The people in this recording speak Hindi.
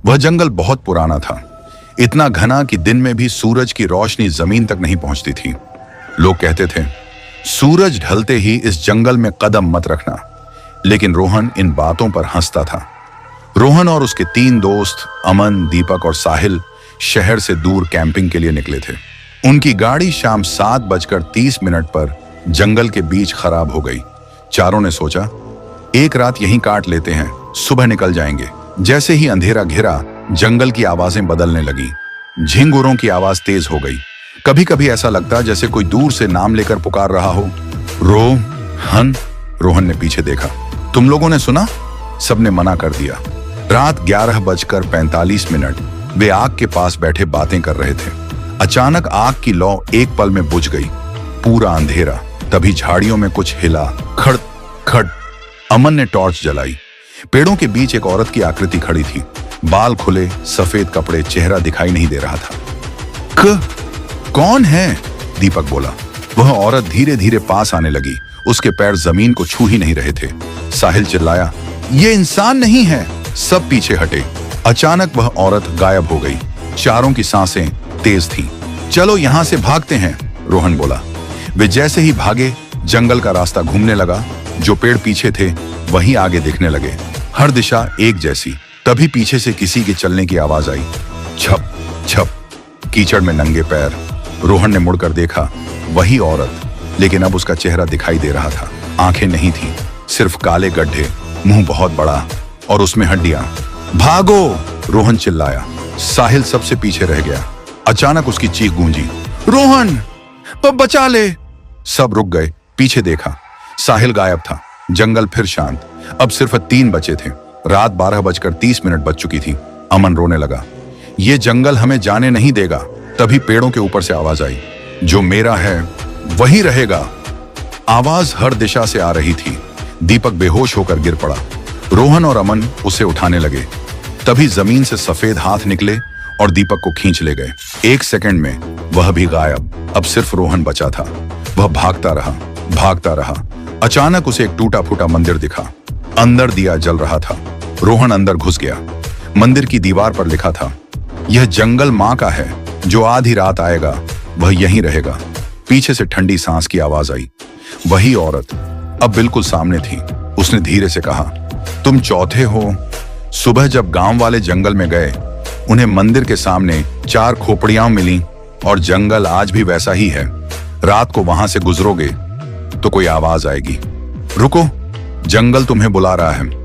वह जंगल बहुत पुराना था, इतना घना कि दिन में भी सूरज की रोशनी जमीन तक नहीं पहुंचती थी। लोग कहते थे सूरज ढलते ही इस जंगल में कदम मत रखना, लेकिन रोहन इन बातों पर हंसता था। रोहन और उसके 3 दोस्त अमन, दीपक और साहिल शहर से दूर कैंपिंग के लिए निकले थे। उनकी गाड़ी शाम 7:30 पर जंगल के बीच खराब हो गई। चारों ने सोचा एक रात यहीं काट लेते हैं, सुबह निकल जाएंगे। जैसे ही अंधेरा घिरा, जंगल की आवाजें बदलने लगी। झिंगुरों की आवाज तेज हो गई। कभी कभी ऐसा लगता जैसे कोई दूर से नाम लेकर पुकार रहा हो। रोहन। रोहन ने पीछे देखा। तुम लोगों ने सुना? सबने मना कर दिया। रात 11:45 वे आग के पास बैठे बातें कर रहे थे। अचानक आग की लौ एक पल में बुझ गई। पूरा अंधेरा। तभी झाड़ियों में कुछ हिला। खड़ खड़। अमन ने टॉर्च जलाई। पेड़ों के बीच एक औरत की आकृति खड़ी थी। बाल खुले, सफेद कपड़े, चेहरा दिखाई नहीं दे रहा था। कौन है? दीपक बोला। वह औरत धीरे धीरे पास आने लगी। उसके पैर जमीन को छू ही नहीं रहे थे। साहिल चिल्लाया, ये इंसान नहीं है। सब पीछे हटे। अचानक वह औरत गायब हो गई। चारों की सांसें तेज थीं। चलो यहां से भागते हैं, रोहन बोला। वे जैसे ही भागे, जंगल का रास्ता घूमने लगा। जो पेड़ पीछे थे वहीं आगे दिखने लगे। हर दिशा एक जैसी। तभी पीछे से किसी के चलने की आवाज आई। छप छप। कीचड़ में नंगे पैर। रोहन ने मुड़कर देखा, वही औरत, लेकिन अब उसका चेहरा दिखाई दे रहा था। आंखें नहीं थीं, सिर्फ काले गड्ढे, मुंह बहुत बड़ा और उसमें हड्डियां। भागो! रोहन चिल्लाया। साहिल सबसे पीछे रह गया। अचानक उसकी चीख गूंजी, रोहन बचा ले! सब रुक गए। पीछे देखा, साहिल गायब था। जंगल फिर शांत। अब सिर्फ 3 बचे थे। रात 12:30 बज चुकी थी। अमन रोने लगा। ये जंगल हमें जाने नहीं देगा। तभी पेड़ों के ऊपर से आवाज आई, जो मेरा है वही रहेगा। आवाज हर दिशा से आ रही थी। दीपक बेहोश होकर गिर पड़ा। रोहन और अमन उसे उठाने लगे। तभी जमीन से सफेद हाथ निकले और दीपक को खींच ले गए। 1 सेकंड में वह भी गायब। अब सिर्फ रोहन बचा था। वह भागता रहा, भागता रहा। अचानक उसे एक टूटा फूटा मंदिर दिखा। अंदर दिया जल रहा था। रोहन अंदर घुस गया। मंदिर की दीवार पर लिखा था, यह जंगल माँ का है, जो आधी रात आएगा वह यहीं रहेगा। पीछे से ठंडी सांस की आवाज आई। वही औरत अब बिल्कुल सामने थी। उसने धीरे से कहा, तुम चौथे हो। सुबह जब गांव वाले जंगल में गए, उन्हें मंदिर के सामने 4 खोपड़ियां मिली और जंगल आज भी वैसा ही है। रात को वहां से गुजरोगे तो कोई आवाज आएगी। रुको, जंगल तुम्हें बुला रहा है।